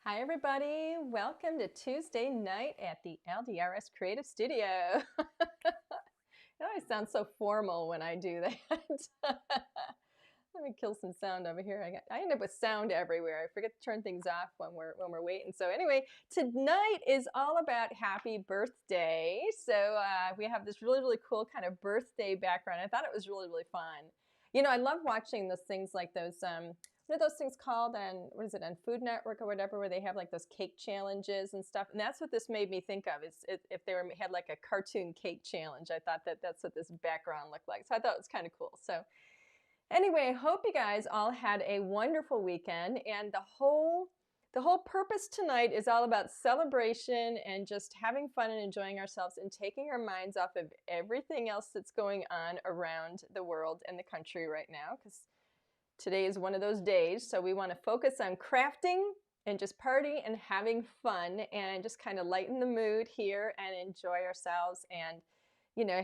Hi everybody, welcome to Tuesday night at the LDRS Creative Studio. It always sounds so formal when I do that. Let me kill some sound over here. I end up with sound everywhere. I forget to turn things off when we're waiting. So anyway, tonight is all about happy birthday. So we have this really cool kind of birthday background. I thought it was really fun. You know, I love watching those things like those. What are those things called on, what is it, on Food Network or whatever, where they have like those cake challenges and stuff. And that's what this made me think of, is if they had like a cartoon cake challenge. I thought that's what this background looked like. So I thought it was kind of cool. So anyway, I hope you guys all had a wonderful weekend, and the whole purpose tonight is all about celebration and just having fun and enjoying ourselves and taking our minds off of everything else that's going on around the world and the country right now, because today is one of those days. So we want to focus on crafting and just party and having fun and just kind of lighten the mood here and enjoy ourselves, and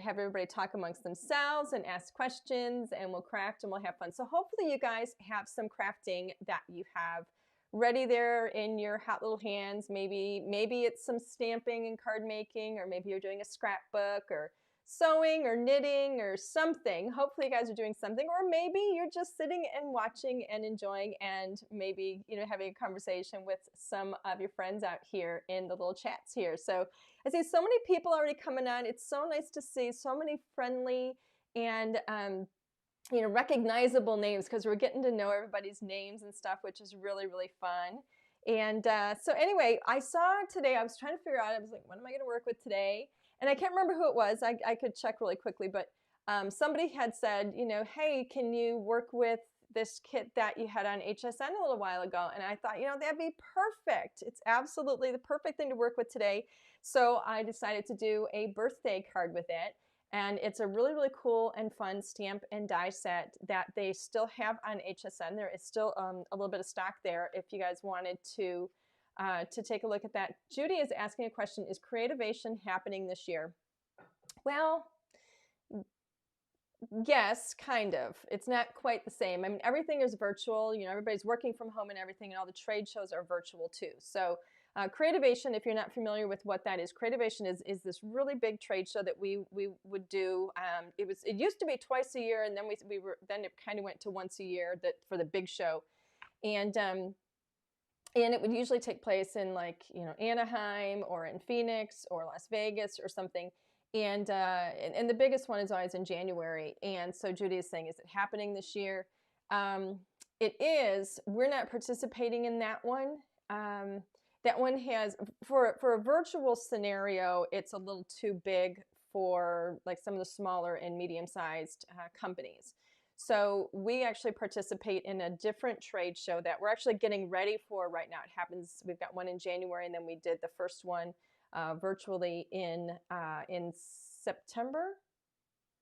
have everybody talk amongst themselves and ask questions, and we'll craft and we'll have fun. So hopefully you guys have some crafting that you have ready there in your hot little hands. Maybe it's some stamping and card making, or maybe you're doing a scrapbook or sewing or knitting or something. Hopefully you guys are doing something, or maybe you're just sitting and watching and enjoying, and maybe having a conversation with some of your friends out here in the little chats here. So I see so many people already coming on. It's so nice to see so many friendly and recognizable names, because we're getting to know everybody's names and stuff, which is really fun. And so anyway, I saw today, I was trying to figure out, I was like, what am I going to work with today? And I can't remember who it was. I could check really quickly, but somebody had said, hey, can you work with this kit that you had on HSN a little while ago? And I thought, that'd be perfect. It's absolutely the perfect thing to work with today. So I decided to do a birthday card with it. And it's a really cool and fun stamp and die set that they still have on HSN. There is still a little bit of stock there if you guys wanted to take a look at that. Judy is asking a question: is Creativation happening this year? Well, yes, kind of. It's not quite the same. I mean, everything is virtual. Everybody's working from home and everything, and all the trade shows are virtual too. So Creativation, if you're not familiar with what that is, Creativation is this really big trade show that we would do. It used to be twice a year, and then then it kind of went to once a year for the big show, and it would usually take place in Anaheim or in Phoenix or Las Vegas or something. And the biggest one is always in January. And so Judy is saying, is it happening this year? It is. We're not participating in that one. That one has, for a virtual scenario, it's a little too big for like some of the smaller and medium-sized companies. So we actually participate in a different trade show that we're actually getting ready for right now. It happens, we've got one in January, and then we did the first one virtually in September,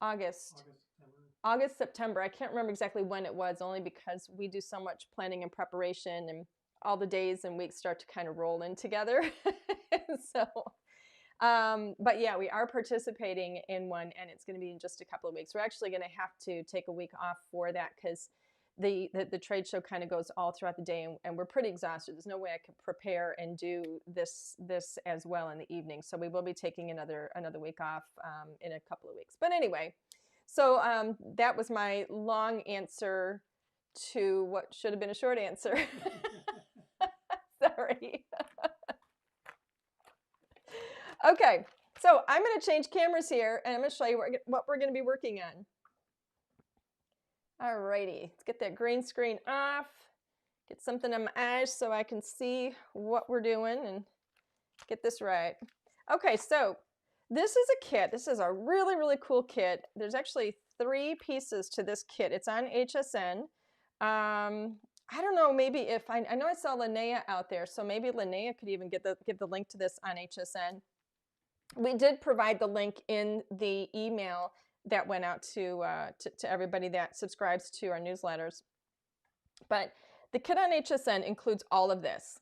August, September. I can't remember exactly when it was, only because we do so much planning and preparation, and all the days and weeks start to kind of roll in together. So, but yeah, we are participating in one, and it's going to be in just a couple of weeks. We're actually going to have to take a week off for that, because the trade show kind of goes all throughout the day, and we're pretty exhausted. There's no way I could prepare and do this as well in the evening. So we will be taking another week off in a couple of weeks. But anyway, so that was my long answer to what should have been a short answer. Sorry. Okay, so I'm going to change cameras here, and I'm going to show you what we're going to be working on. Alrighty, let's get that green screen off, get something on my eyes so I can see what we're doing and get this right. Okay, so this is a kit. This is a really cool kit. There's actually 3 pieces to this kit. It's on HSN. I don't know, maybe if I know I saw Linnea out there, so maybe Linnea could even give the link to this on HSN. We did provide the link in the email that went out to everybody that subscribes to our newsletters. But the kit on HSN includes all of this.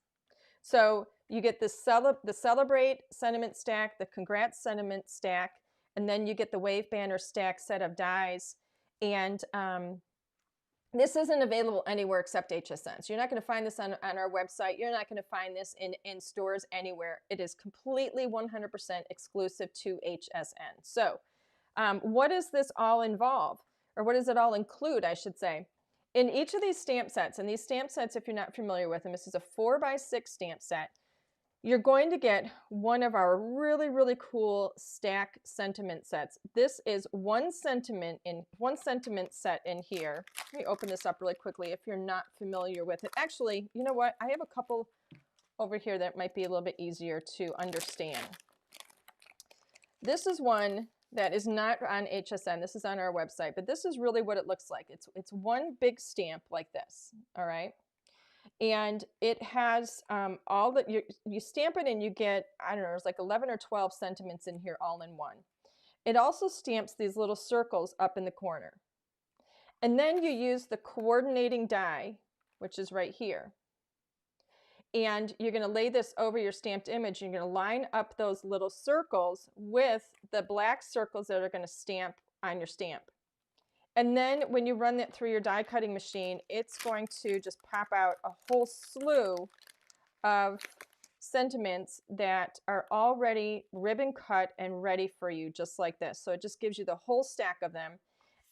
So you get the Celebrate Sentiment Stack, the Congrats Sentiment Stack, and then you get the Wave Banner Stack set of dies. And This isn't available anywhere except HSN. So you're not going to find this on our website. You're not going to find this in stores anywhere. It is completely 100% exclusive to HSN. So what does this all involve? Or what does it all include, I should say? In each of these stamp sets, and these stamp sets, if you're not familiar with them, this is a 4x6 stamp set. You're going to get one of our really, really cool stack sentiment sets. This is one sentiment set in here. Let me open this up really quickly if you're not familiar with it. Actually, you know what? I have a couple over here that might be a little bit easier to understand. This is one that is not on HSN. This is on our website, but this is really what it looks like. It's one big stamp like this, all right? And it has all that you stamp it and you get, I don't know, there's like 11 or 12 sentiments in here all in one. It also stamps these little circles up in the corner. And then you use the coordinating die, which is right here. And you're going to lay this over your stamped image. You're going to line up those little circles with the black circles that are going to stamp on your stamp. And then when you run that through your die cutting machine, it's going to just pop out a whole slew of sentiments that are already ribbon cut and ready for you, just like this. So it just gives you the whole stack of them.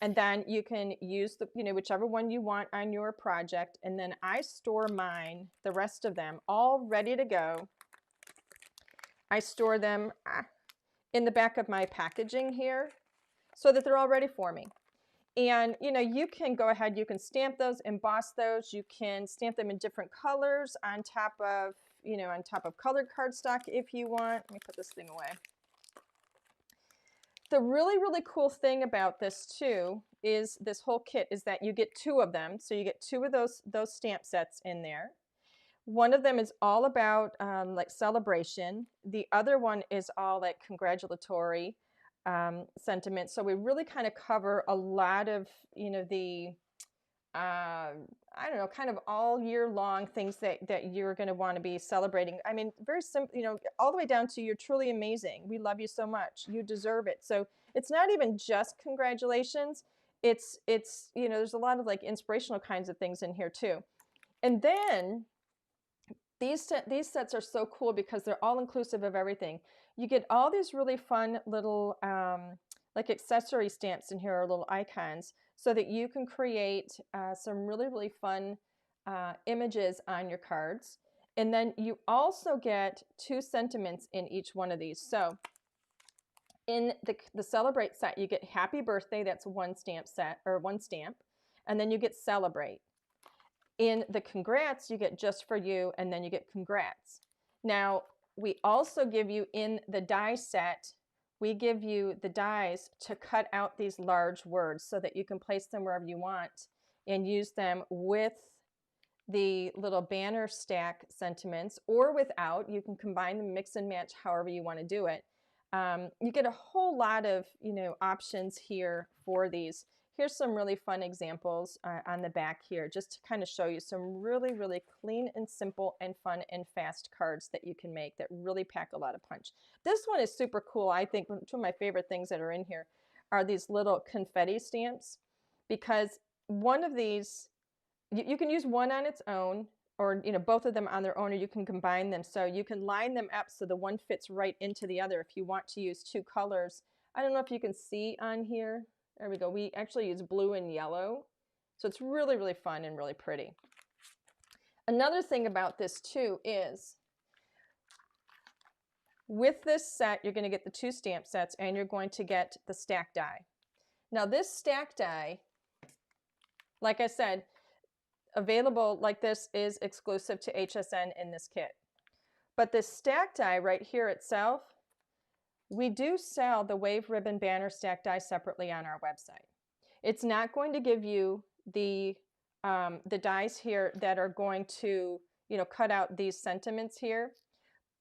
And then you can use the, whichever one you want on your project. And then I store mine, the rest of them, all ready to go. I store them in the back of my packaging here so that they're all ready for me. And, you can go ahead, you can stamp those, emboss those, you can stamp them in different colors on top of, colored cardstock if you want. Let me put this thing away. The really, really cool thing about this too is this whole kit is that you get two of them. So you get two of those stamp sets in there. One of them is all about like celebration. The other one is all like congratulatory sentiment. So we really kind of cover a lot of, the, I don't know, kind of all year long things that you're going to want to be celebrating. I mean, very simple, all the way down to you're truly amazing. We love you so much. You deserve it. So it's not even just congratulations. It's there's a lot of like inspirational kinds of things in here too. And then these sets are so cool because they're all inclusive of everything. You get all these really fun little like accessory stamps in here, or little icons, so that you can create some really, really fun images on your cards. And then you also get two sentiments in each one of these. So in the Celebrate set, you get Happy Birthday, that's one stamp set, or one stamp, and then you get Celebrate. In the Congrats, you get Just for You, and then you get Congrats. Now, we also give you in the die set, we give you the dies to cut out these large words so that you can place them wherever you want and use them with the little banner stack sentiments, or without. You can combine them, mix and match however you want to do it. You get a whole lot of options here for these. Here's some really fun examples on the back here, just to kind of show you some really, really clean and simple and fun and fast cards that you can make that really pack a lot of punch. This one is super cool. I think two of my favorite things that are in here are these little confetti stamps, because one of these, you can use one on its own, or both of them on their own, or you can combine them. So you can line them up so the one fits right into the other if you want to use two colors. I don't know if you can see on here. There we go. We actually use blue and yellow. So it's really, really fun and really pretty. Another thing about this too is with this set, you're going to get the two stamp sets and you're going to get the stack die. Now this stack die, like I said, available like this is exclusive to HSN in this kit. But this stack die right here itself, we do sell the wave ribbon banner stack die separately on our website. It's not going to give you the dies here that are going to cut out these sentiments here.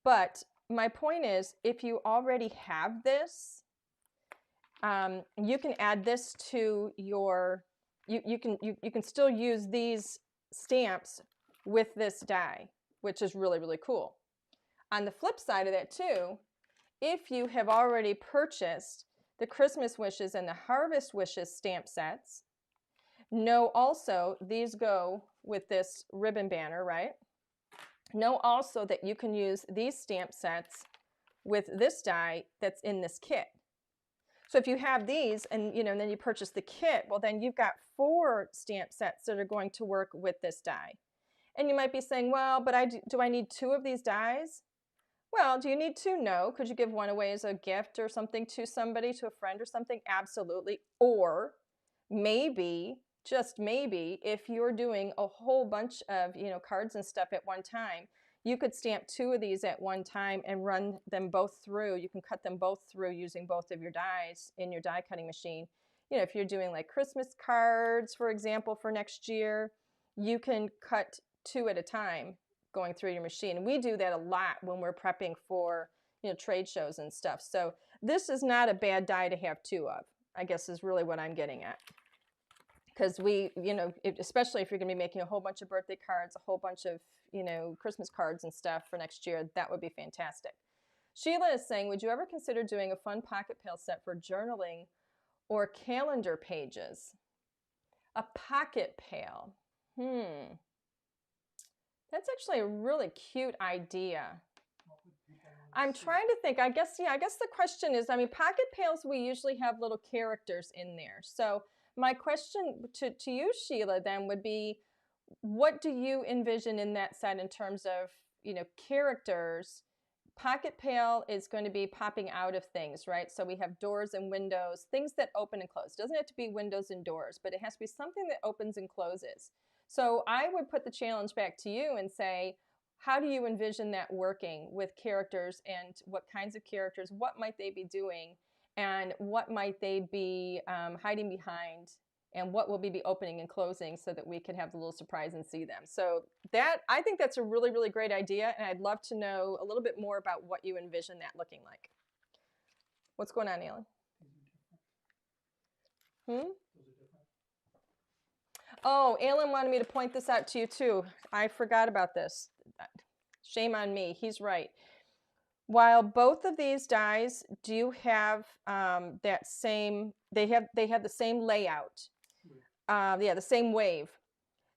But my point is, if you already have this, you can add this to your, you can still use these stamps with this die, which is really, really cool. On the flip side of that too, if you have already purchased the Christmas Wishes and the Harvest Wishes stamp sets, know also these go with this ribbon banner, right? Know also that you can use these stamp sets with this die that's in this kit. So if you have these and and then you purchase the kit, well then you've got 4 stamp sets that are going to work with this die. And you might be saying, well, but do I need 2 of these dies? Well, do you need 2? No. Could you give one away as a gift or something to somebody, to a friend or something? Absolutely. Or maybe, just maybe, if you're doing a whole bunch of, cards and stuff at one time, you could stamp 2 of these at one time and run them both through. You can cut them both through using both of your dies in your die cutting machine. If you're doing like Christmas cards, for example, for next year, you can cut 2 at a time going through your machine. And we do that a lot when we're prepping for, trade shows and stuff. So this is not a bad die to have 2 of, I guess is really what I'm getting at. Because we, especially if you're going to be making a whole bunch of birthday cards, a whole bunch of, Christmas cards and stuff for next year, that would be fantastic. Sheila is saying, would you ever consider doing a fun pocket pail set for journaling or calendar pages? A pocket pail. That's actually a really cute idea. I'm trying to think. I guess the question is, pocket pails, we usually have little characters in there. So my question to you, Sheila, then would be, what do you envision in that set in terms of, characters? Pocket pail is going to be popping out of things, right? So we have doors and windows, things that open and close. It doesn't have to be windows and doors, but it has to be something that opens and closes. So I would put the challenge back to you and say, how do you envision that working with characters, and what kinds of characters, what might they be doing, and what might they be hiding behind, and what will be opening and closing, so that we could have the little surprise and see them. So I think that's a really, really great idea, and I'd love to know a little bit more about what you envision that looking like. What's going on, Alan? Oh, Alan wanted me to point this out to you too. I forgot about this. Shame on me. He's right. While both of these dies do have that same, they have the same layout. The same wave.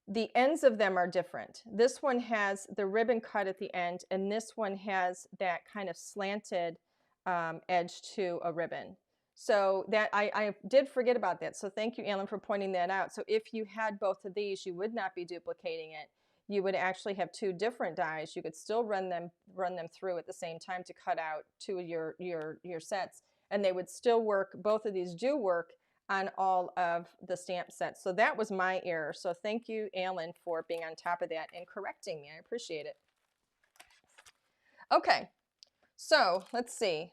The ends of them are different. This one has the ribbon cut at the end, and this one has that kind of slanted edge to a ribbon. So that I did forget about that. So thank you, Alan, for pointing that out. So if you had both of these, you would not be duplicating it. You would actually have 2 different dies. You could still run them through at the same time to cut out 2 of your sets, and they would still work. Both of these do work on all of the stamp sets. So that was my error. So thank you, Alan, for being on top of that and correcting me. I appreciate it. Okay, so let's see.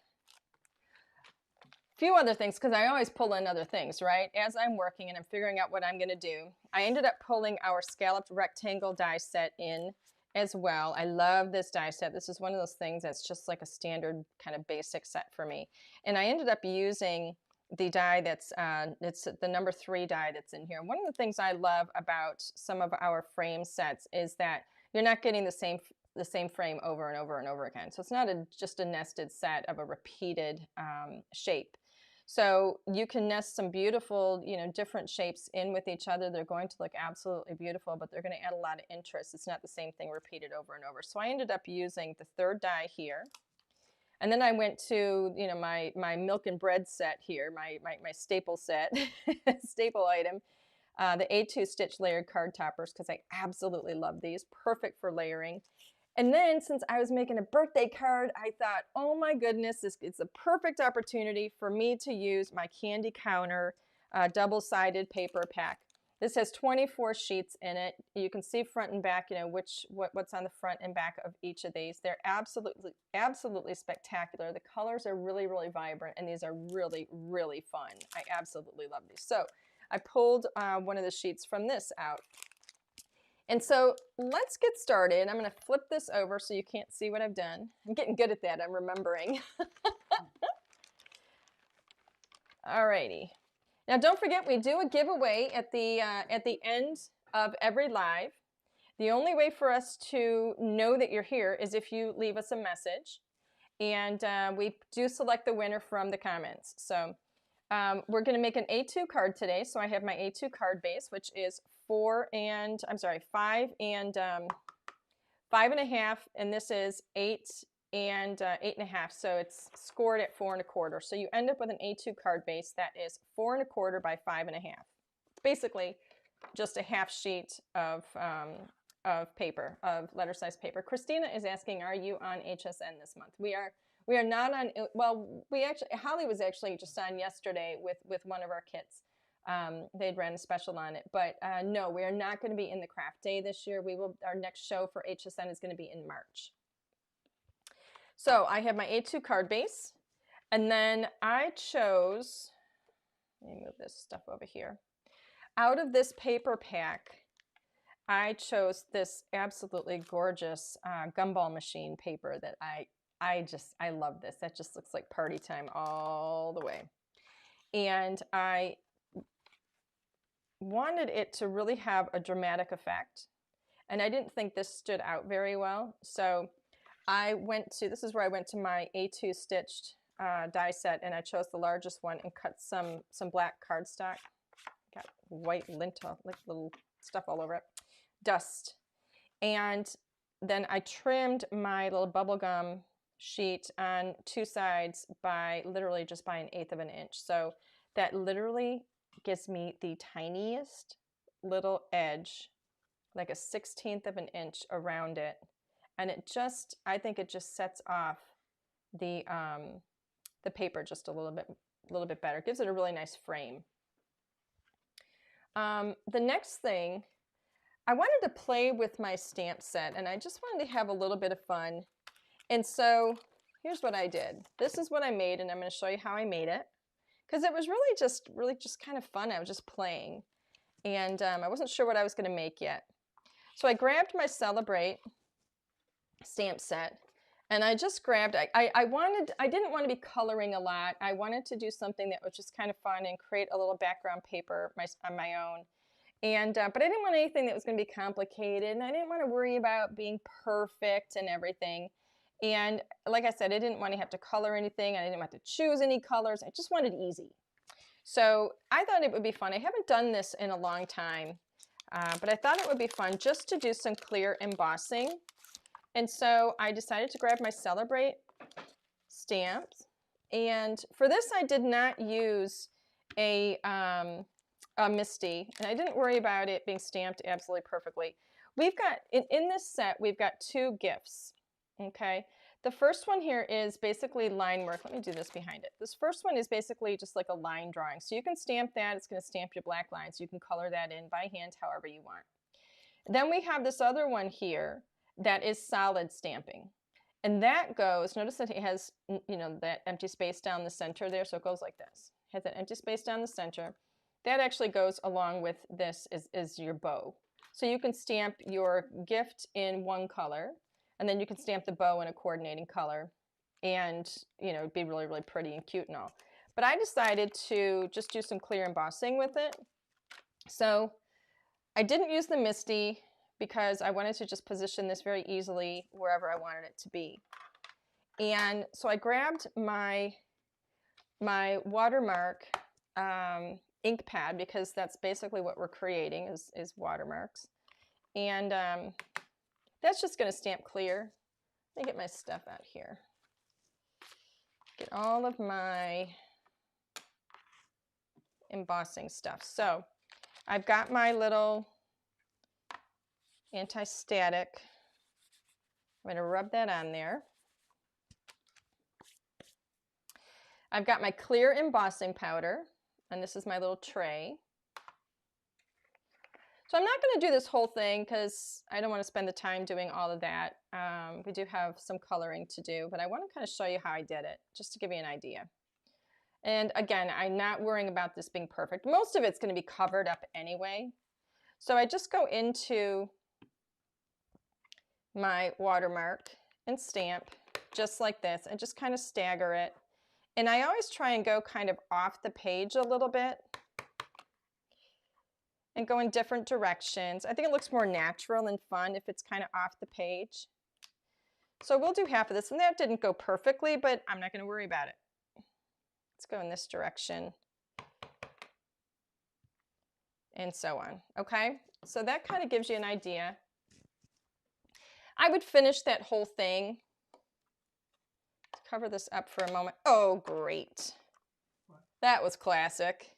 A few other things, because I always pull in other things, right? As I'm working and I'm figuring out what I'm going to do, I ended up pulling our Scalloped Rectangle die set in as well. I love this die set. This is one of those things that's just like a standard kind of basic set for me. And I ended up using the die that's, it's the number 3 die that's in here. One of the things I love about some of our frame sets is that you're not getting the same frame over and over and over again. So it's not just a nested set of a repeated shape. So you can nest some beautiful, different shapes in with each other. They're going to look absolutely beautiful, but they're going to add a lot of interest. It's not the same thing repeated over and over. So I ended up using the 3rd die here. And then I went to, my milk and bread set here, my staple set, staple item, the A2 stitch layered card toppers, because I absolutely love these. Perfect for layering. And then since I was making a birthday card, I thought, oh my goodness, it's a perfect opportunity for me to use my Candy Counter double-sided paper pack. This has 24 sheets in it. You can see front and back, what's on the front and back of each of these. They're absolutely spectacular. The colors are really, really vibrant, and these are really, really fun. I absolutely love these. So I pulled one of the sheets from this out. And so let's get started. I'm going to flip this over so you can't see what I've done. I'm getting good at that. I'm remembering. Alrighty. Now don't forget, we do a giveaway at the end of every live. The only way for us to know that you're here is if you leave us a message. And we do select the winner from the comments. So We're going to make an A2 card today. So I have my A2 card base, which is 5 and 5.5, and this is 8 and 8.5. So it's scored at 4 1/4. So you end up with an A2 card base that is 4 1/4 by 5.5. Basically, just a half sheet of paper, of letter size paper. Christina is asking, are you on HSN this month? We are not on. Well, Holly was actually just on yesterday with one of our kits. They'd ran a special on it, but no, we are not going to be in the craft day this year. Our next show for HSN is going to be in March. So I have my A2 card base, and then I chose, let me move this stuff over here. Out of this paper pack, I chose this absolutely gorgeous gumball machine paper that I love this. That just looks like party time all the way. And I wanted it to really have a dramatic effect. And I didn't think this stood out very well. So this is where I went to my A2 stitched die set, and I chose the largest one and cut some black cardstock. Got white lint, like little stuff all over it. Dust. And then I trimmed my little bubble gum sheet on 2 sides by literally just by 1/8 of an inch. So that literally gives me the tiniest little edge, like a 1/16 of an inch around it. And I think it just sets off the paper just a little bit better. It gives it a really nice frame. The next thing, I wanted to play with my stamp set, and I just wanted to have a little bit of fun. And so here's what I did. This is what I made, and I'm going to show you how I made it, because it was really just kind of fun. I was just playing, and I wasn't sure what I was going to make yet. So I grabbed my Celebrate stamp set, and I just grabbed, I didn't want to be coloring a lot. I wanted to do something that was just kind of fun and create a little background paper on my own. And but I didn't want anything that was going to be complicated, and I didn't want to worry about being perfect and everything. And like I said, I didn't want to have to color anything. I didn't have to choose any colors. I just wanted easy. So I thought it would be fun. I haven't done this in a long time, but I thought it would be fun just to do some clear embossing. And so I decided to grab my Celebrate stamps. And for this, I did not use a Misty, and I didn't worry about it being stamped absolutely perfectly. We've got, in this set, we've got 2 gifts, okay? The first one here is basically line work. Let me do this behind it. This first one is basically just like a line drawing. So you can stamp that. It's going to stamp your black lines. You can color that in by hand however you want. Then we have this other one here that is solid stamping. And that goes, notice that it has, you know, that empty space down the center there. So it goes like this. It has that empty space down the center. That actually goes along with this is your bow. So you can stamp your gift in one color, and then you can stamp the bow in a coordinating color, and you know, it'd be really, really pretty and cute and all. But I decided to just do some clear embossing with it. So I didn't use the Misty because I wanted to just position this very easily wherever I wanted it to be. And so I grabbed my watermark ink pad, because that's basically what we're creating is watermarks. And that's just going to stamp clear. Let me get my stuff out here. Get all of my embossing stuff. So I've got my little anti-static. I'm going to rub that on there. I've got my clear embossing powder, and this is my little tray. So I'm not going to do this whole thing because I don't want to spend the time doing all of that. We do have some coloring to do, but I want to kind of show you how I did it, just to give you an idea. And again, I'm not worrying about this being perfect. Most of it's going to be covered up anyway. So I just go into my watermark and stamp just like this, and just kind of stagger it. And I always try and go kind of off the page a little bit and go in different directions. I think it looks more natural and fun if it's kind of off the page. So we'll do half of this, and that didn't go perfectly, but I'm not going to worry about it. Let's go in this direction. and so on. Okay, so that kind of gives you an idea. I would finish that whole thing. Cover this up for a moment. Oh, great. That was classic.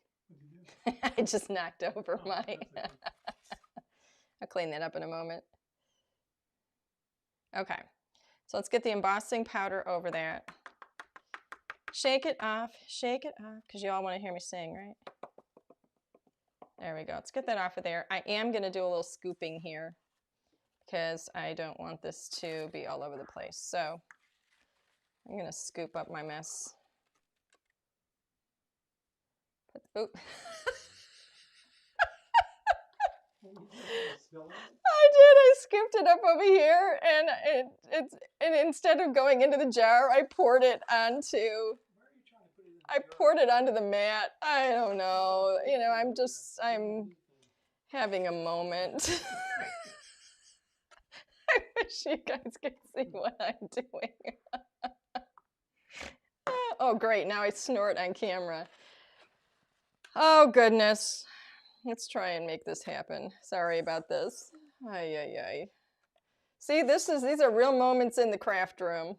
I just knocked over my... I'll clean that up in a moment. Okay, so let's get the embossing powder over that. Shake it off, because you all want to hear me sing, right? There we go. Let's get that off of there. I am going to do a little scooping here because I don't want this to be all over the place. So I'm going to scoop up my mess. Oh. I did. I scooped it up over here, and instead of going into the jar, I poured it onto the mat. I don't know. You know, I'm having a moment. I wish you guys could see what I'm doing. Oh, great. Now I snort on camera. Oh, goodness. Let's try and make this happen. Sorry about this. Ay, ay, ay. See, these are real moments in the craft room.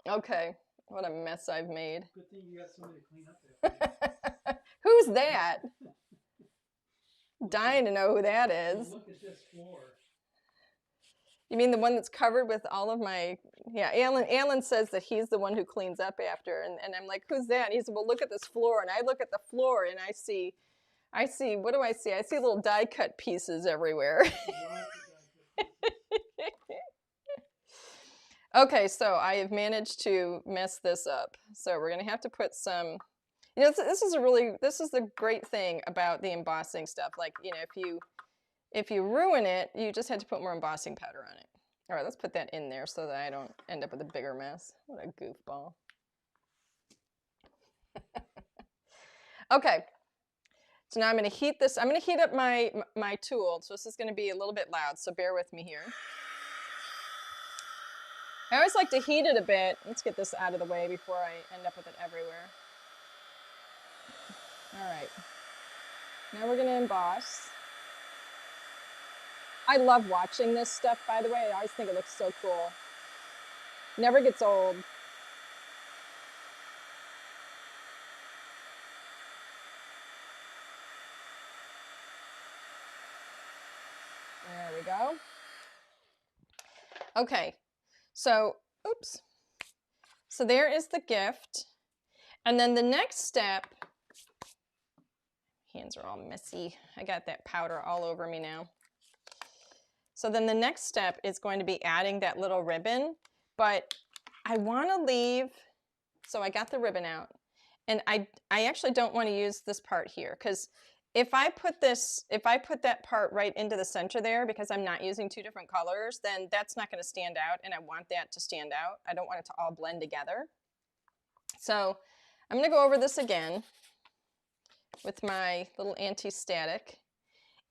Okay, what a mess I've made. Good thing you got somebody to clean up there. Who's that? Dying to know who that is. Look at this floor. You mean the one that's covered with all of my... Yeah, Alan says that he's the one who cleans up after, and I'm like, who's that? And he said, well, look at this floor, and I look at the floor, and I see, what do I see? I see little die cut pieces everywhere. Okay, so I have managed to mess this up. So we're gonna have to put some, you know, this is the great thing about the embossing stuff. Like, you know, if you ruin it, you just had to put more embossing powder on it. All right, let's put that in there so that I don't end up with a bigger mess. What a goofball. Okay, so now I'm gonna heat this. I'm gonna heat up my tool. So this is gonna be a little bit loud, so bear with me here. I always like to heat it a bit. Let's get this out of the way before I end up with it everywhere. All right, now we're gonna emboss. I love watching this stuff, by the way. I always think it looks so cool. Never gets old. There we go. Okay, so, oops. So there is the gift. And then the next step, hands are all messy. I got that powder all over me now. So then the next step is going to be adding that little ribbon, but I want to leave, so I got the ribbon out, and I actually don't want to use this part here, because if I put that part right into the center there, because I'm not using two different colors, then that's not going to stand out, and I want that to stand out. I don't want it to all blend together. So I'm going to go over this again with my little anti-static.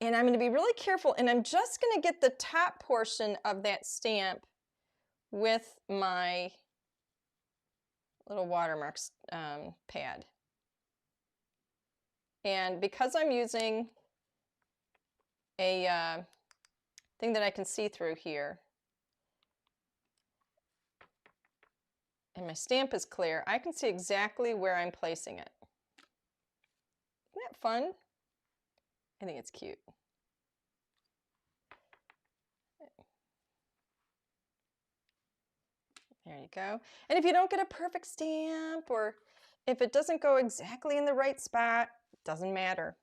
And I'm going to be really careful, and I'm just going to get the top portion of that stamp with my little watermarks pad. And because I'm using a thing that I can see through here, and my stamp is clear, I can see exactly where I'm placing it. Isn't that fun? I think it's cute. There you go. And if you don't get a perfect stamp, or if it doesn't go exactly in the right spot, doesn't matter.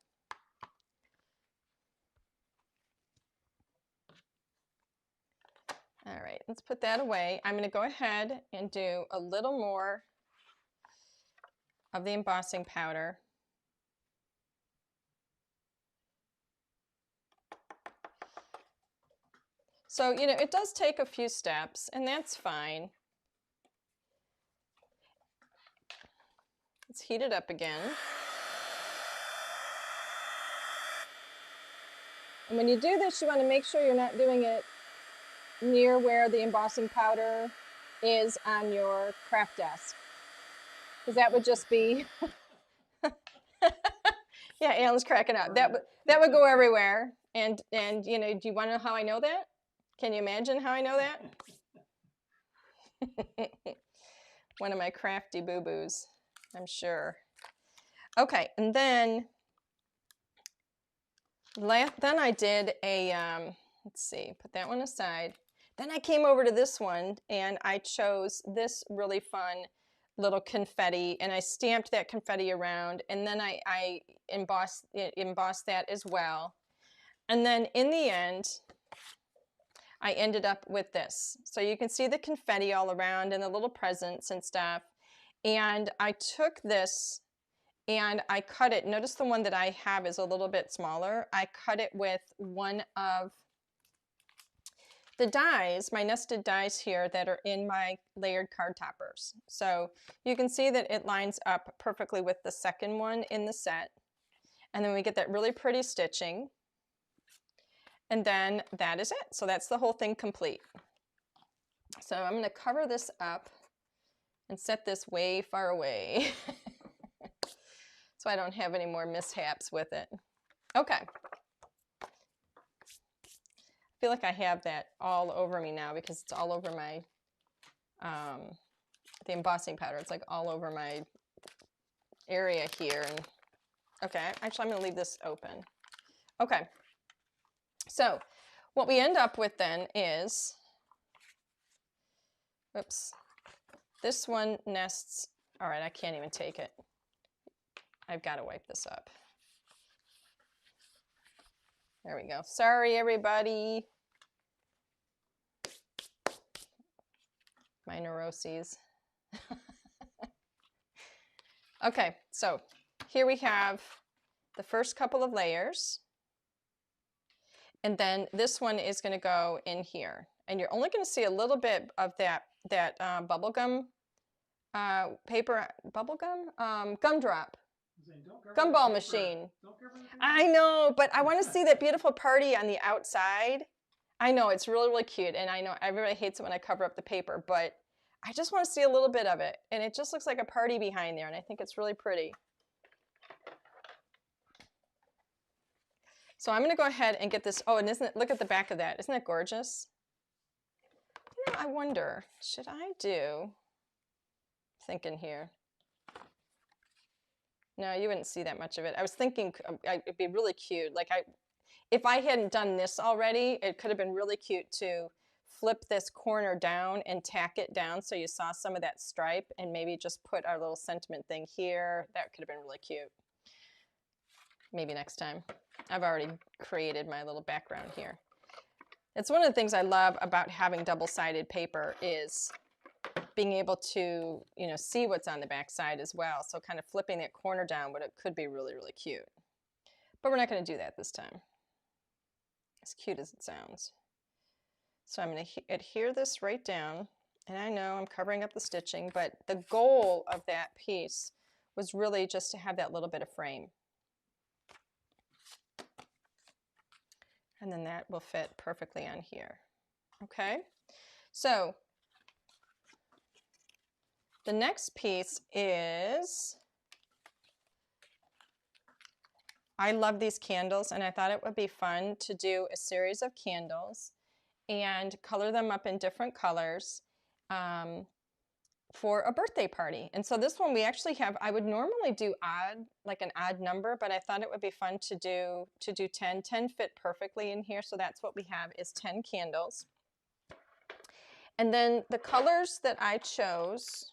All right, let's put that away. I'm going to go ahead and do a little more of the embossing powder. So, you know, it does take a few steps, and that's fine. Let's heat it up again. And when you do this, you want to make sure you're not doing it near where the embossing powder is on your craft desk, because that would just be Yeah, Alan's cracking up. That would go everywhere. And you know, do you want to know how I know that? Can you imagine how I know that? One of my crafty boo-boos, I'm sure. Okay, and then I did a, let's see, put that one aside. Then I came over to this one and I chose this really fun little confetti, and I stamped that confetti around, and then I embossed that as well. And then in the end, I ended up with this. So you can see the confetti all around and the little presents and stuff. And I took this and I cut it. Notice the one that I have is a little bit smaller. I cut it with one of the dies, my nested dies here that are in my layered card toppers. So you can see that it lines up perfectly with the second one in the set. And then we get that really pretty stitching. And then that is it. So that's the whole thing complete. So I'm going to cover this up and set this way far away so I don't have any more mishaps with it. Okay. I feel like I have that all over me now because it's all over my, the embossing powder. It's like all over my area here. And okay, actually I'm going to leave this open. Okay. So what we end up with then is, oops, this one nests, all right, I can't even take it. I've got to wipe this up. There we go. Sorry, everybody. My neuroses. Okay, so here we have the first couple of layers. And then this one is going to go in here. And you're only going to see a little bit of that bubblegum paper, bubblegum? Gumdrop. Gumball machine. I know, but I want to see that beautiful party on the outside. I know, it's really, really cute. And I know everybody hates it when I cover up the paper, but I just want to see a little bit of it. And it just looks like a party behind there. And I think it's really pretty. So I'm going to go ahead and get this. Oh, and isn't it, look at the back of that. Isn't that gorgeous? You know, I wonder, should I do, thinking here. No, you wouldn't see that much of it. I was thinking it'd be really cute. Like if I hadn't done this already, it could have been really cute to flip this corner down and tack it down so you saw some of that stripe, and maybe just put our little sentiment thing here. That could have been really cute. Maybe next time. I've already created my little background here. It's one of the things I love about having double-sided paper is being able to, you know, see what's on the back side as well. So kind of flipping that corner down, but it could be really, really cute. But we're not going to do that this time. As cute as it sounds. So I'm going to adhere this right down. And I know I'm covering up the stitching, but the goal of that piece was really just to have that little bit of frame. And then that will fit perfectly on here. Okay, so the next piece is, I love these candles, and I thought it would be fun to do a series of candles and color them up in different colors for a birthday party. And so this one we actually have, I would normally do odd, like an odd number, but I thought it would be fun to do 10. 10 fit perfectly in here, so that's what we have is 10 candles. And then the colors that I chose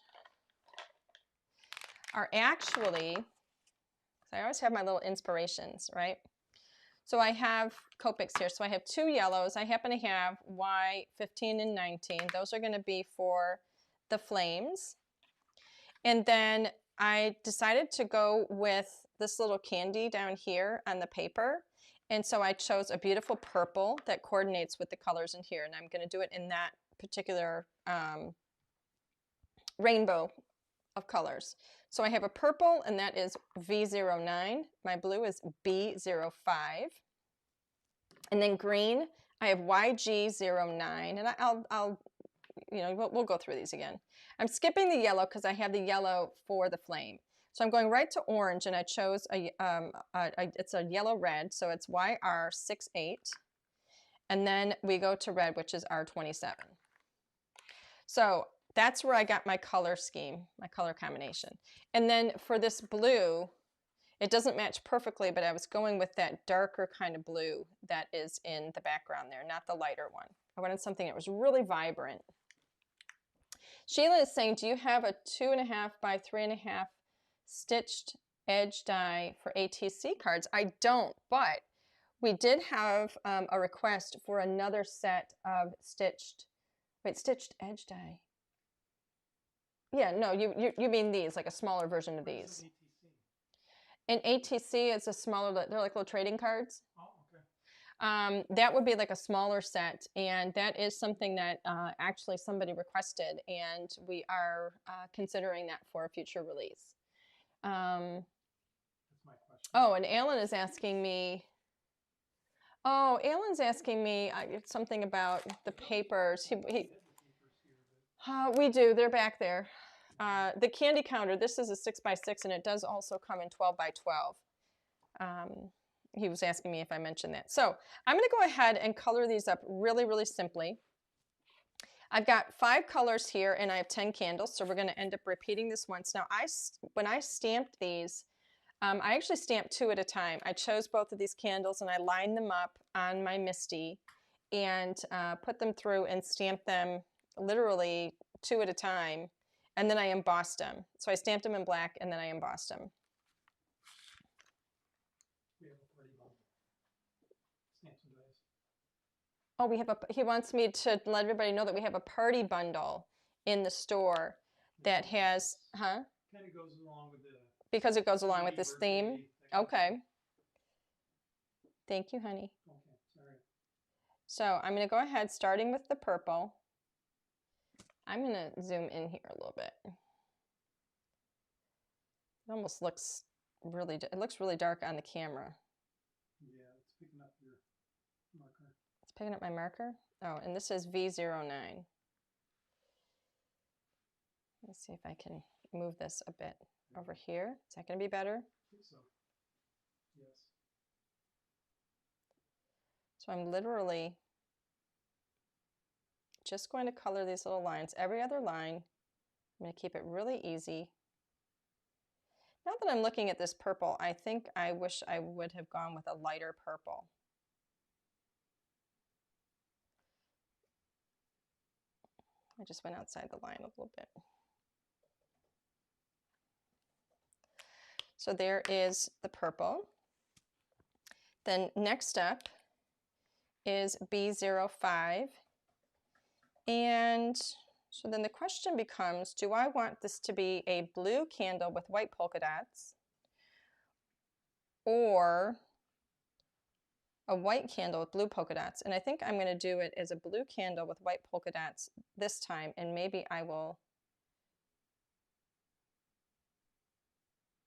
are actually, I always have my little inspirations, right? So I have Copics here. So I have 2 yellows. I happen to have Y15 and 19. Those are going to be for the flames. And then I decided to go with this little candy down here on the paper. And so I chose a beautiful purple that coordinates with the colors in here. And I'm going to do it in that particular rainbow of colors. So I have a purple, and that is V09. My blue is B05. And then green, I have YG09. And I'll you know, we'll go through these again. I'm skipping the yellow because I have the yellow for the flame. So I'm going right to orange, and I chose it's a yellow red, so it's YR68. And then we go to red, which is R27. So that's where I got my color scheme, my color combination. And then for this blue, it doesn't match perfectly, but I was going with that darker kind of blue that is in the background there, not the lighter one. I wanted something that was really vibrant. Sheila is saying, do you have a 2.5 by 3.5 stitched edge die for ATC cards? I don't, but we did have a request for another set of stitched edge die. Yeah, no, you mean these, like a smaller version of these. In ATC, it's a smaller, they're like little trading cards. Oh, okay. That would be like a smaller set, and that is something that actually somebody requested, and we are considering that for a future release. That's my question. Oh, and Alan is asking me, Alan's asking me something about the papers. We do, they're back there. The candy counter, this is a 6x6, and it does also come in 12x12. He was asking me if I mentioned that. So I'm going to go ahead and color these up really, really simply. I've got 5 colors here, and I have 10 candles, so we're going to end up repeating this once. Now, when I stamped these, I actually stamped 2 at a time. I chose both of these candles, and I lined them up on my MISTI and put them through and stamped them literally 2 at a time, and then I embossed them. So I stamped them in black, and then I embossed them. Oh, he wants me to let everybody know that we have a party bundle in the store that has, Kind of goes along with because it goes along with this theme. Okay. Thank you, honey. Okay, sorry. So I'm going to go ahead, starting with the purple. I'm going to zoom in here a little bit. It almost looks really dark on the camera. Yeah, it's picking up your marker. It's picking up my marker? Oh, and this is V09. Let's see if I can move this a bit over here. Is that going to be better? I think so. Yes. So I'm literally just going to color these little lines. Every other line, I'm going to keep it really easy. Now that I'm looking at this purple, I think I wish I would have gone with a lighter purple. I just went outside the line a little bit. So there is the purple. Then next up is B05. And so then the question becomes, do I want this to be a blue candle with white polka dots, or a white candle with blue polka dots? And I think I'm going to do it as a blue candle with white polka dots this time, and maybe I will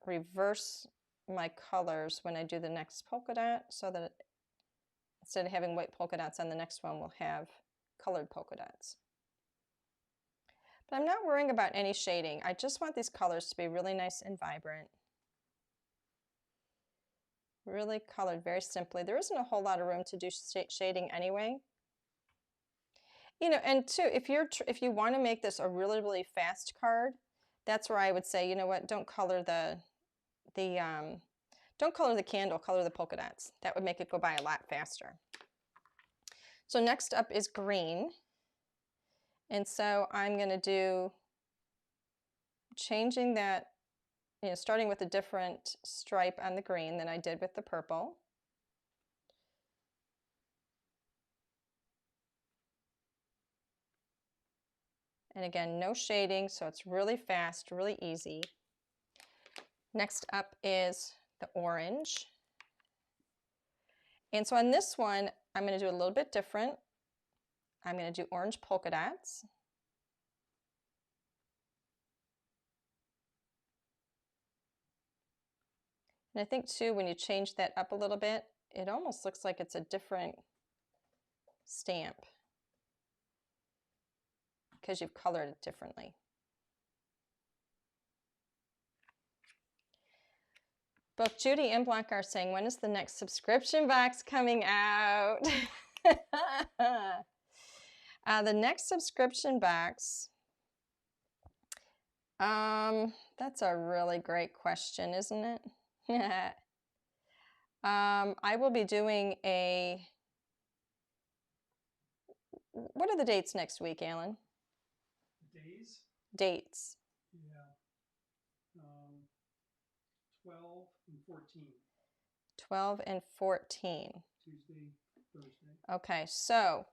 reverse my colors when I do the next polka dot, so that instead of having white polka dots on the next one, we'll have colored polka dots. But I'm not worrying about any shading. I just want these colors to be really nice and vibrant. Really colored very simply. There isn't a whole lot of room to do shading anyway. You know, and too, if you want to make this a really, really fast card, that's where I would say, you know what, don't color the candle, color the polka dots. That would make it go by a lot faster. So next up is green. And so I'm going to do, changing that, you know, starting with a different stripe on the green than I did with the purple. And again, no shading, so it's really fast, really easy. Next up is the orange. And so on this one, I'm going to do a little bit different. I'm going to do orange polka dots. And I think too, when you change that up a little bit, it almost looks like it's a different stamp because you've colored it differently. Both Judy and Block are saying, when is the next subscription box coming out? The next subscription box, that's a really great question, isn't it? I will be doing a, what are the dates next week, Alan? Days? Dates. Yeah. 12 and 14. 12 and 14. Tuesday, Thursday. Okay, so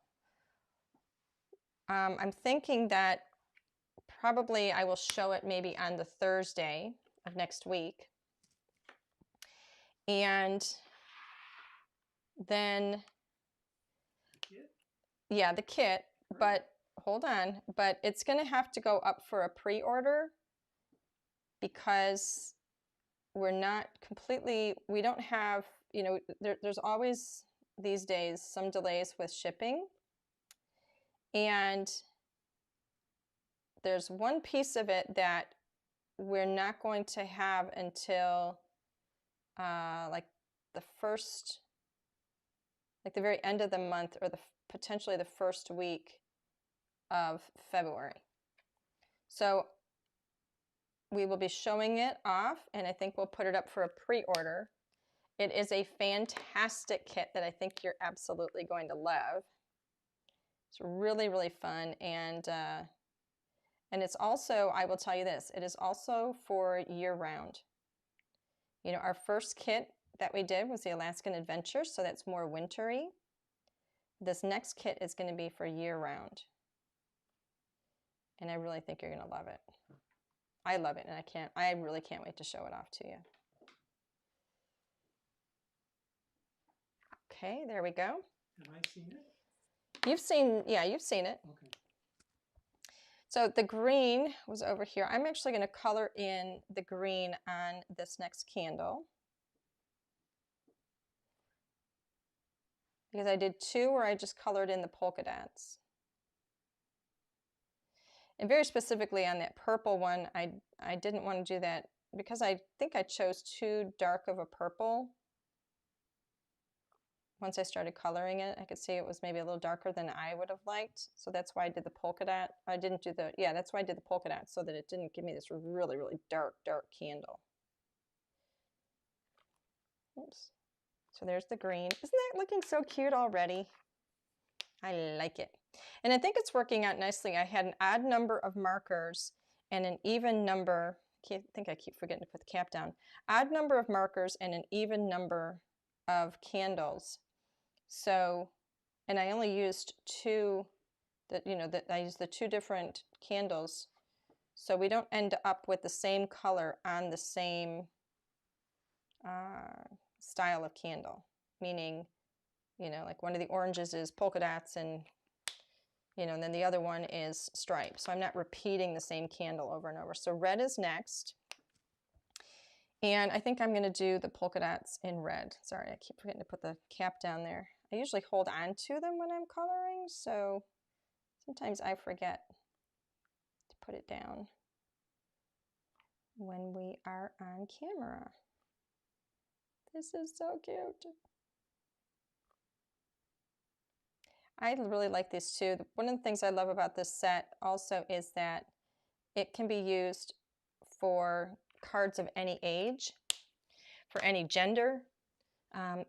I'm thinking that probably I will show it maybe on the Thursday of next week. And then, Kit? yeah, the kit, but hold on, but it's going to have to go up for a pre-order because we're not completely, we don't have, you know, there's always these days some delays with shipping. And there's one piece of it that we're not going to have until like the first, like the very end of the month, or potentially the first week of February. So we will be showing it off, and I think we'll put it up for a pre-order. It is a fantastic kit that I think you're absolutely going to love. It's really, really fun, and it's also, I will tell you this, it is also for year-round. You know, our first kit that we did was the Alaskan Adventure, so that's more wintry. This next kit is going to be for year-round, and I really think you're going to love it. I love it, and I really can't wait to show it off to you. Okay, there we go. Have I seen it? You've seen, yeah, you've seen it. Okay. So the green was over here. I'm actually going to color in the green on this next candle, because I did two where I just colored in the polka dots. And very specifically on that purple one, I didn't want to do that because I think I chose too dark of a purple. Once I started coloring it, I could see it was maybe a little darker than I would have liked. So that's why I did the polka dot. I didn't do the, yeah, that's why I did the polka dot, so that it didn't give me this really, really dark, dark candle. Oops. So there's the green. Isn't that looking so cute already? I like it. And I think it's working out nicely. I had an odd number of markers and an even number, I think I keep forgetting to put the cap down, odd number of markers and an even number of candles. So, and I only used two, I used the two different candles, so we don't end up with the same color on the same style of candle, meaning, you know, like one of the oranges is polka dots, and you know, and then the other one is stripes. So I'm not repeating the same candle over and over. So red is next. And I think I'm going to do the polka dots in red. Sorry, I keep forgetting to put the cap down there. I usually hold on to them when I'm coloring, so sometimes I forget to put it down when we are on camera. This is so cute. I really like these too. One of the things I love about this set also is that it can be used for cards of any age, for any gender.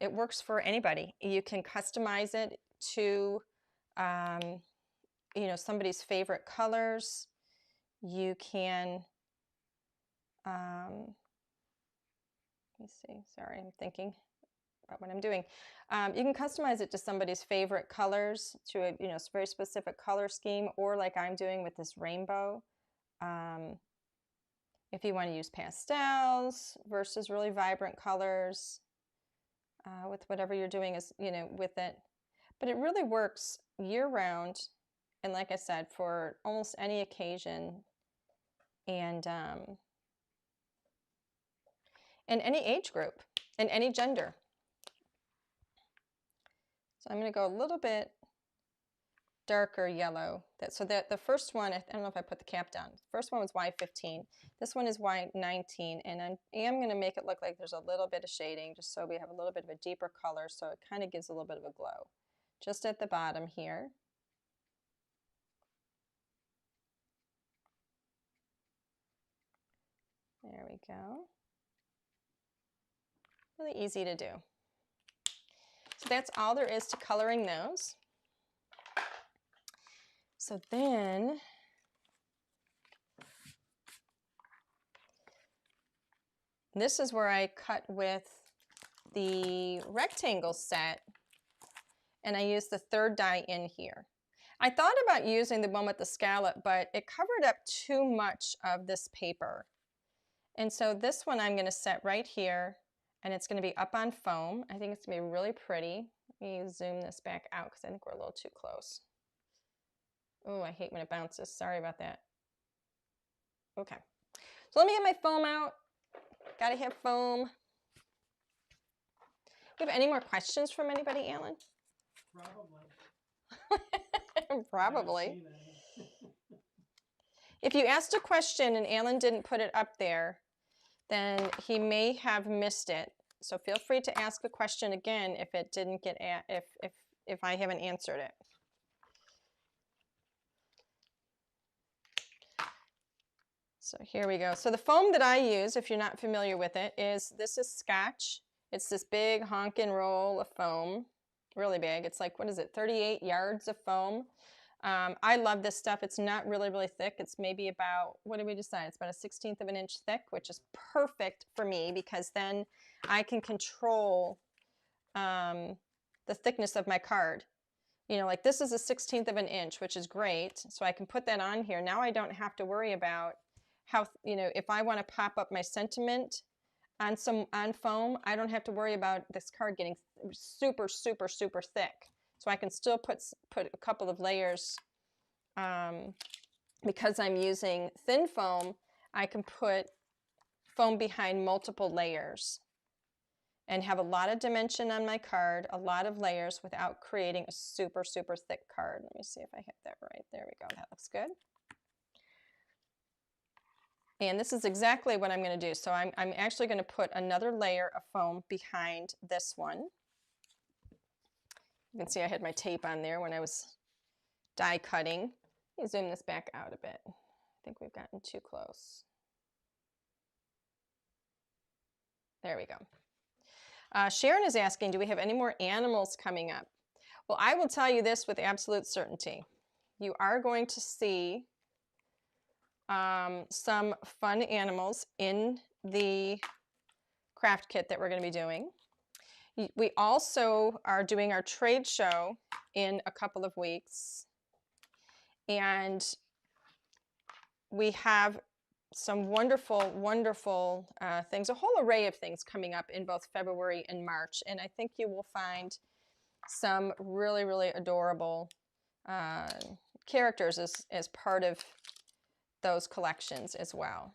It works for anybody. You can customize it to, you know, somebody's favorite colors. You can, let me see, sorry, I'm thinking about what I'm doing. You can customize it to somebody's favorite colors, to a, you know, very specific color scheme, or like I'm doing with this rainbow. If you want to use pastels versus really vibrant colors, with whatever you're doing, is, you know, with it. But it really works year-round, and like I said, for almost any occasion, and any age group, and any gender. So I'm going to go a little bit darker yellow. So the first one, I don't know if I put the cap down. The first one was Y15. This one is Y19, and I am going to make it look like there's a little bit of shading, just so we have a little bit of a deeper color, so it kind of gives a little bit of a glow. Just at the bottom here. There we go. Really easy to do. So that's all there is to coloring those. So then this is where I cut with the rectangle set, and I used the third die in here. I thought about using the one with the scallop, but it covered up too much of this paper. And so this one I'm going to set right here, and it's going to be up on foam. I think it's going to be really pretty. Let me zoom this back out because I think we're a little too close. Oh, I hate when it bounces. Sorry about that. Okay. So let me get my foam out. Gotta have foam. Do you have any more questions from anybody, Alan? Probably. Probably. If you asked a question and Alan didn't put it up there, then he may have missed it. So feel free to ask a question again if it didn't get if I haven't answered it. So here we go. So the foam that I use, if you're not familiar with it, this is Scotch. It's this big honkin' roll of foam, really big. It's like, what is it, 38 yards of foam. I love this stuff. It's not really, really thick. It's maybe about, what did we decide? It's about a 1/16 of an inch thick, which is perfect for me because then I can control the thickness of my card. You know, like this is a 1/16 of an inch, which is great. So I can put that on here. Now I don't have to worry about how, you know, if I want to pop up my sentiment on foam, I don't have to worry about this card getting super, super, super thick. So I can still put a couple of layers, because I'm using thin foam, I can put foam behind multiple layers and have a lot of dimension on my card, a lot of layers without creating a super, super thick card. Let me see if I hit that right. There we go. That looks good. And this is exactly what I'm going to do. So I'm actually going to put another layer of foam behind this one. You can see I had my tape on there when I was die cutting. Let me zoom this back out a bit. I think we've gotten too close. There we go. Sharon is asking, do we have any more animals coming up? Well, I will tell you this with absolute certainty. You are going to see some fun animals in the craft kit that we're going to be doing. We also are doing our trade show in a couple of weeks, and we have some wonderful, wonderful things, a whole array of things coming up in both February and March, and I think you will find some really, really adorable characters as part of those collections as well.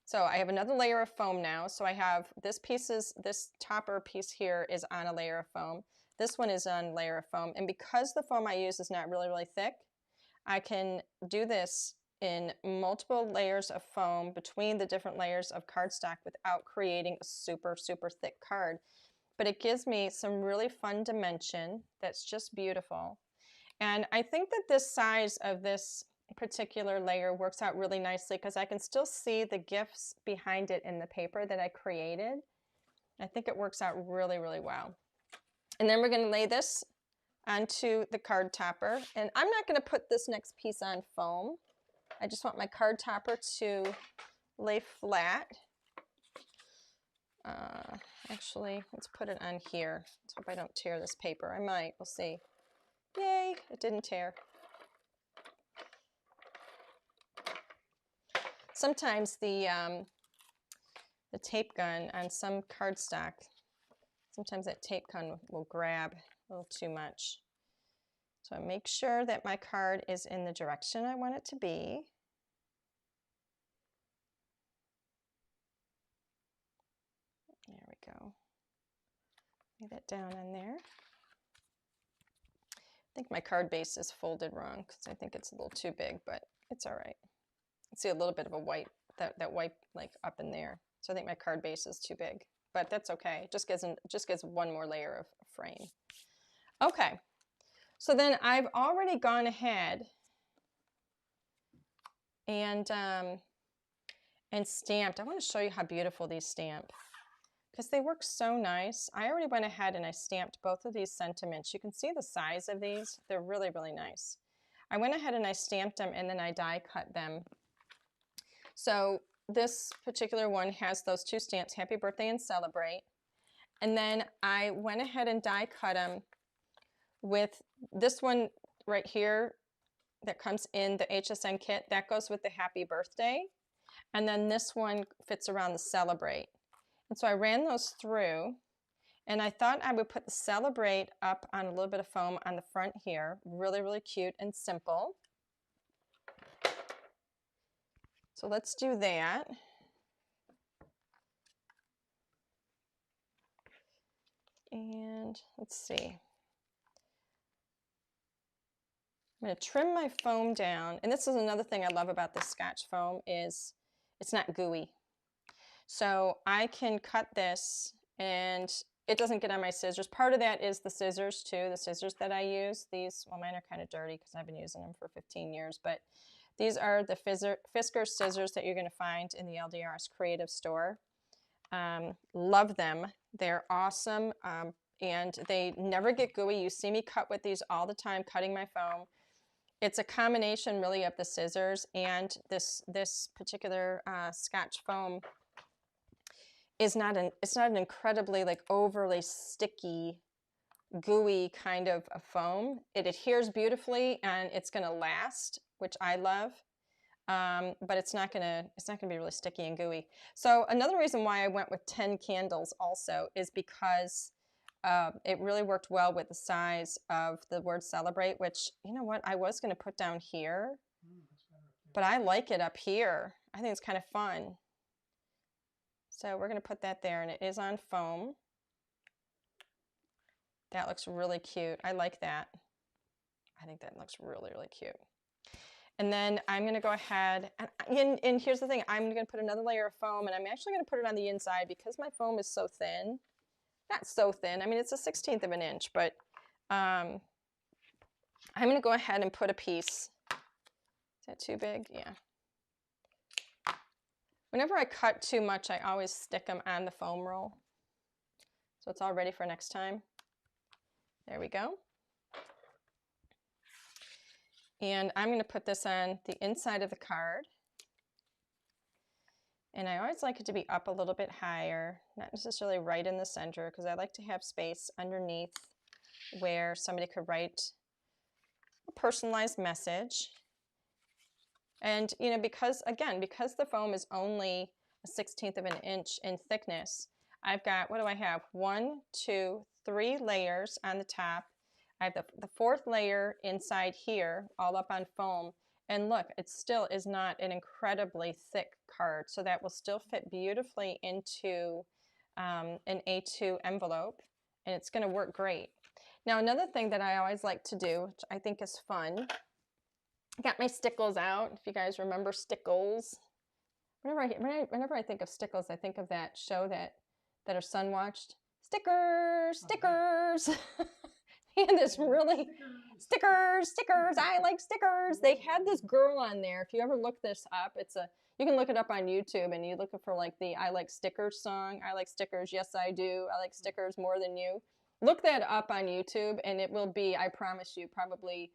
So I have another layer of foam now. So I have this topper piece here is on a layer of foam. This one is on a layer of foam. And because the foam I use is not really, really thick, I can do this in multiple layers of foam between the different layers of cardstock without creating a super, super thick card. But it gives me some really fun dimension that's just beautiful. And I think that this size of this particular layer works out really nicely because I can still see the gifts behind it in the paper that I created. I think it works out really, really well. And then we're going to lay this onto the card topper. And I'm not going to put this next piece on foam. I just want my card topper to lay flat. Actually, let's put it on here. Let's hope I don't tear this paper. I might. We'll see. Yay, it didn't tear. Sometimes the tape gun on some cardstock, sometimes that tape gun will grab a little too much. So I make sure that my card is in the direction I want it to be. There we go. Lay that down in there. think my card base is folded wrong because I think it's a little too big, but it's all right. I see a little bit of a white, that white like up in there. So I think my card base is too big, but that's okay. It just gives one more layer of frame. Okay, so then I've already gone ahead and stamped. I want to show you how beautiful these stamp because they work so nice. I already went ahead and I stamped both of these sentiments. You can see the size of these. They're really, really nice. I went ahead and I stamped them and then I die cut them. So this particular one has those two stamps, Happy Birthday and Celebrate. And then I went ahead and die cut them with this one right here that comes in the HSN kit. That goes with the Happy Birthday. And then this one fits around the Celebrate. And so I ran those through and I thought I would put the Celebrate up on a little bit of foam on the front here. Really, really cute and simple. So let's do that. And let's see. I'm going to trim my foam down. And this is another thing I love about this Scotch foam is it's not gooey. So I can cut this and it doesn't get on my scissors. Part of that is the scissors too, the scissors that I use. These, well, mine are kind of dirty because I've been using them for 15 years, but these are the Fiskars scissors that you're going to find in the LDRS Creative store. Love them. They're awesome, and they never get gooey. You see me cut with these all the time, cutting my foam. It's a combination really of the scissors and this particular Scotch foam is not it's not an incredibly like overly sticky, gooey kind of a foam. It adheres beautifully and it's going to last, which I love. But it's not gonna be really sticky and gooey. So another reason why I went with 10 candles also is because it really worked well with the size of the word Celebrate, which, you know what, I was gonna put down here, but I like it up here. I think it's kind of fun. So we're gonna put that there, and it is on foam. That looks really cute. I like that. I think that looks really, really cute. And then I'm going to go ahead, and here's the thing, I'm going to put another layer of foam, and I'm actually going to put it on the inside because my foam is so thin. Not so thin, I mean it's a 1/16 of an inch, but I'm going to go ahead and put a piece. Is that too big? Yeah. Whenever I cut too much, I always stick them on the foam roll. So it's all ready for next time. There we go. And I'm going to put this on the inside of the card. And I always like it to be up a little bit higher, not necessarily right in the center, because I like to have space underneath where somebody could write a personalized message. And, you know, because the foam is only a 1/16 of an inch in thickness, I've got, what do I have? 1, 2, 3 layers on the top. I have the 4th layer inside here, all up on foam. And look, it still is not an incredibly thick card, so that will still fit beautifully into an A2 envelope, and it's going to work great. Now, another thing that I always like to do, which I think is fun, I got my stickles out. If you guys remember Stickles, whenever I think of Stickles, I think of that show that our son watched. Stickers, stickers. And this really stickers. I like stickers. They had this girl on there. If you ever look this up, you can look it up on YouTube, and you look for like the I like stickers song. I like stickers. Yes, I do. I like stickers more than you. Look that up on YouTube, and it will be, I promise you, probably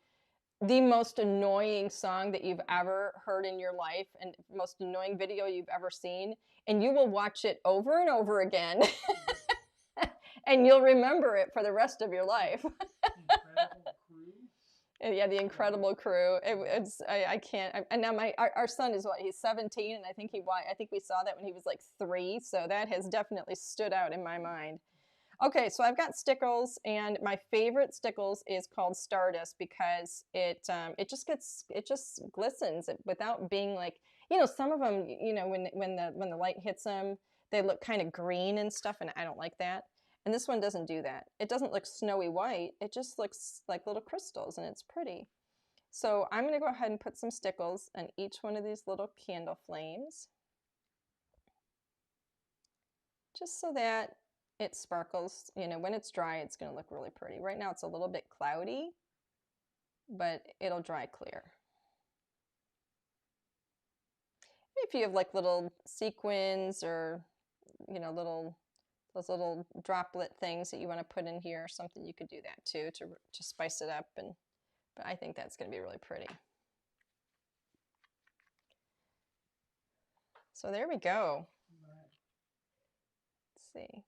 the most annoying song that you've ever heard in your life, and most annoying video you've ever seen. And you will watch it over and over again. And you'll remember it for the rest of your life. Yeah, the Incredible Crew. I can't. And now our son is what? He's 17, and I think we saw that when he was like 3. So that has definitely stood out in my mind. Okay, so I've got stickles, and my favorite stickles is called Stardust because it just glistens without being like, you know, some of them, you know, when the light hits them, they look kind of green and stuff, and I don't like that. And this one doesn't do that. It doesn't look snowy white. It just looks like little crystals, and it's pretty. So I'm going to go ahead and put some stickles on each one of these little candle flames, just so that it sparkles. You know, when it's dry, it's going to look really pretty. Right now it's a little bit cloudy, but it'll dry clear. If you have like little sequins or, you know, those little droplet things that you want to put in here or something, you could do that too to spice it up. But I think that's going to be really pretty. So there we go. Let's see.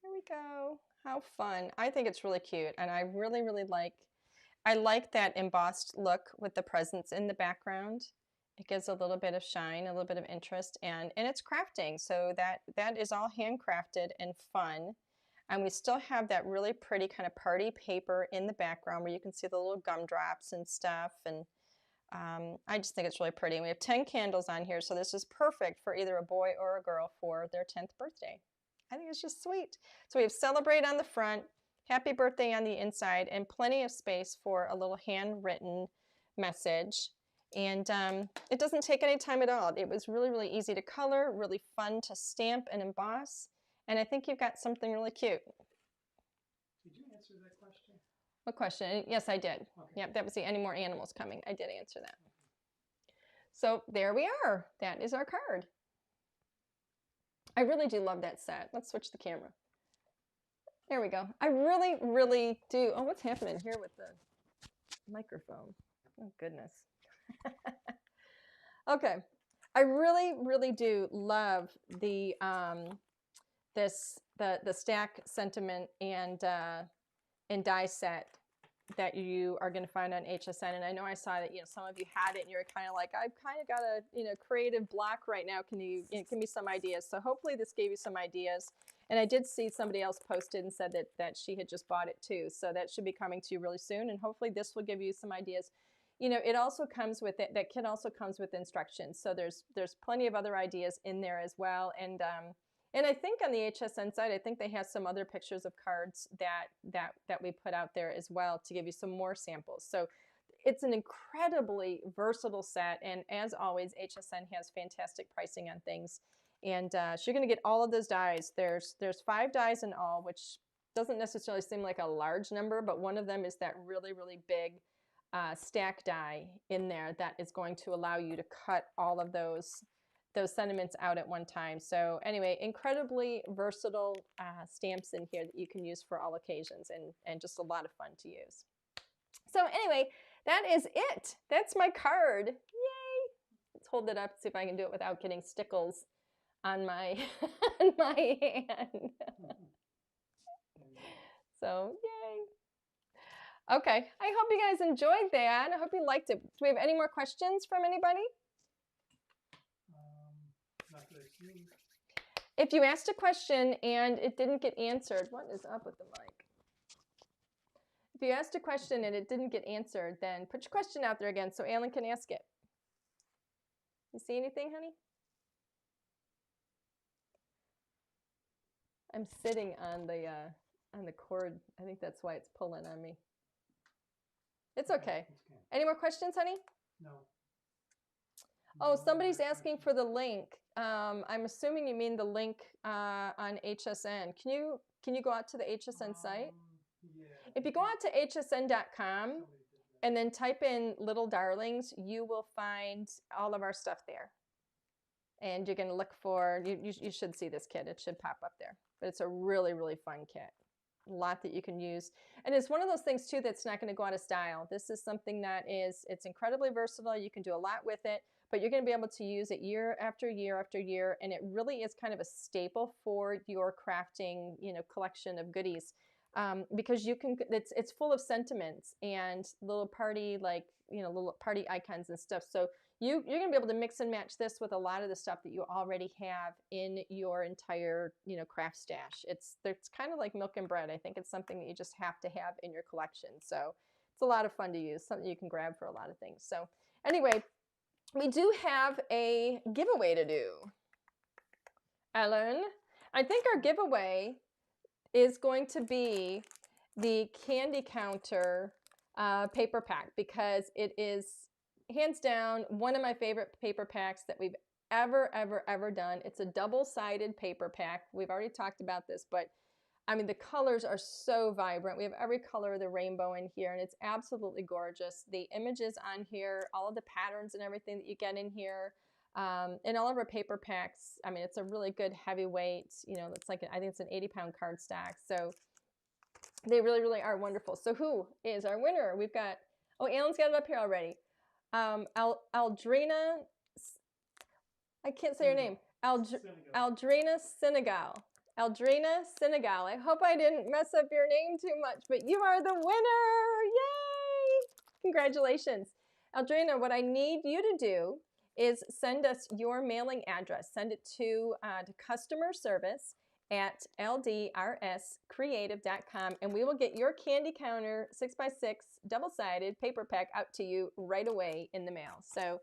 There we go. How fun. I think it's really cute, and I really, really like that embossed look with the presents in the background. It gives a little bit of shine, a little bit of interest, and it's crafting, so that is all handcrafted and fun. And we still have that really pretty kind of party paper in the background where you can see the little gumdrops and stuff, and I just think it's really pretty. And we have 10 candles on here, so this is perfect for either a boy or a girl for their 10th birthday. I think it's just sweet. So we have celebrate on the front, happy birthday on the inside, and plenty of space for a little handwritten message. And it doesn't take any time at all. It was really, really easy to color, really fun to stamp and emboss. And I think you've got something really cute. Did you answer that question? What question? Yes, I did. Okay. Yep, that was the any more animals coming. I did answer that. So there we are. That is our card. I really do love that set. Let's switch the camera. There we go. I really, really do. Oh, what's happening here with the microphone? Oh, goodness. Okay. I really, really do love the the stack sentiment and die set that you are going to find on HSN. And I know I saw that, you know, some of you had it and you're kind of like, I've kind of got a, you know, creative block right now. Can you know, give me some ideas? So hopefully this gave you some ideas. And I did see somebody else posted and said that she had just bought it too. So that should be coming to you really soon. And hopefully this will give you some ideas. You know, it also comes with it, that kit also comes with instructions. So there's plenty of other ideas in there as well. And I think on the HSN side, I think they have some other pictures of cards that we put out there as well to give you some more samples. So it's an incredibly versatile set. And as always, HSN has fantastic pricing on things. And so you're going to get all of those dies. There's 5 dies in all, which doesn't necessarily seem like a large number, but one of them is that really, really big stack die in there that is going to allow you to cut all of those sentiments out at one time. So anyway, incredibly versatile stamps in here that you can use for all occasions, and just a lot of fun to use. So anyway, that is it. That's my card. Yay! Let's hold it up, see if I can do it without getting stickles on my on my hand. So yay. Okay, I hope you guys enjoyed that. I hope you liked it. Do we have any more questions from anybody? Not that I've seen. If you asked a question and it didn't get answered, what is up with the mic? If you asked a question and it didn't get answered, then put your question out there again so Alan can ask it. You see anything, honey? I'm sitting on the cord. I think that's why it's pulling on me. It's okay. Any more questions, honey? No. Oh, somebody's asking for the link. I'm assuming you mean the link on HSN. Can you go out to the HSN site? Yeah. If you go out to hsn.com and then type in Little Darlings, you will find all of our stuff there. And you're going to look for, you should see this kit. It should pop up there. But it's a really, really fun kit. A lot that you can use. And it's one of those things too that's not going to go out of style. This is something that it's incredibly versatile. You can do a lot with it, but you're going to be able to use it year after year after year. And it really is kind of a staple for your crafting, you know, collection of goodies. Because you can, it's full of sentiments and little party, like, you know, little party icons and stuff. So you're going to be able to mix and match this with a lot of the stuff that you already have in your entire, you know, craft stash. It's kind of like milk and bread. I think it's something that you just have to have in your collection. So it's a lot of fun to use, something you can grab for a lot of things. So anyway, we do have a giveaway to do. Ellen, I think our giveaway is going to be the candy counter paper pack, because it is hands down one of my favorite paper packs that we've ever done. It's a double-sided paper pack. We've already talked about this, but I mean, the colors are so vibrant. We have every color of the rainbow in here, and it's absolutely gorgeous. The images on here, all of the patterns and everything that you get in here, and all of our paper packs. I mean, it's a really good heavyweight, you know, it's like, I think it's an 80-pound cardstock. So they really are wonderful. So who is our winner? We've got, oh, Alan's got it up here already. Aldrina, I can't say your name. Aldrina Senegal. Aldrina Senegal. I hope I didn't mess up your name too much, but you are the winner. Yay! Congratulations. Aldrina, what I need you to do is send us your mailing address. Send it to customer service at LDRScreative.com, and we will get your candy counter 6x6 double-sided paper pack out to you right away in the mail. So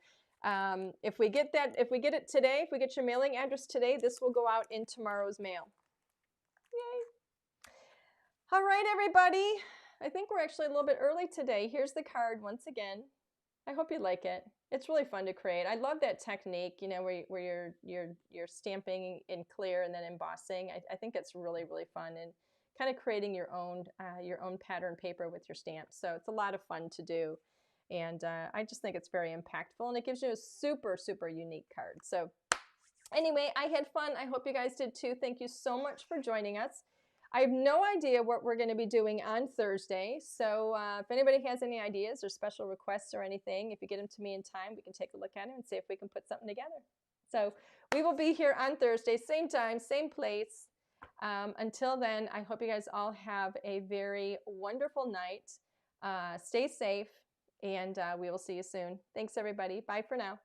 if we get it today, if we get your mailing address today, this will go out in tomorrow's mail. Yay. All right, everybody. I think we're actually a little bit early today. Here's the card once again. I hope you like it. It's really fun to create. I love that technique, you know, where you're stamping in clear and then embossing. I think it's really fun, and kind of creating your own pattern paper with your stamps. So it's a lot of fun to do. And I just think it's very impactful, and it gives you a super unique card. So anyway, I had fun. I hope you guys did too. Thank you so much for joining us. I have no idea what we're going to be doing on Thursday. So if anybody has any ideas or special requests or anything, if you get them to me in time, we can take a look at them and see if we can put something together. So we will be here on Thursday, same time, same place. Until then, I hope you guys all have a very wonderful night. Stay safe. And we will see you soon. Thanks, everybody. Bye for now.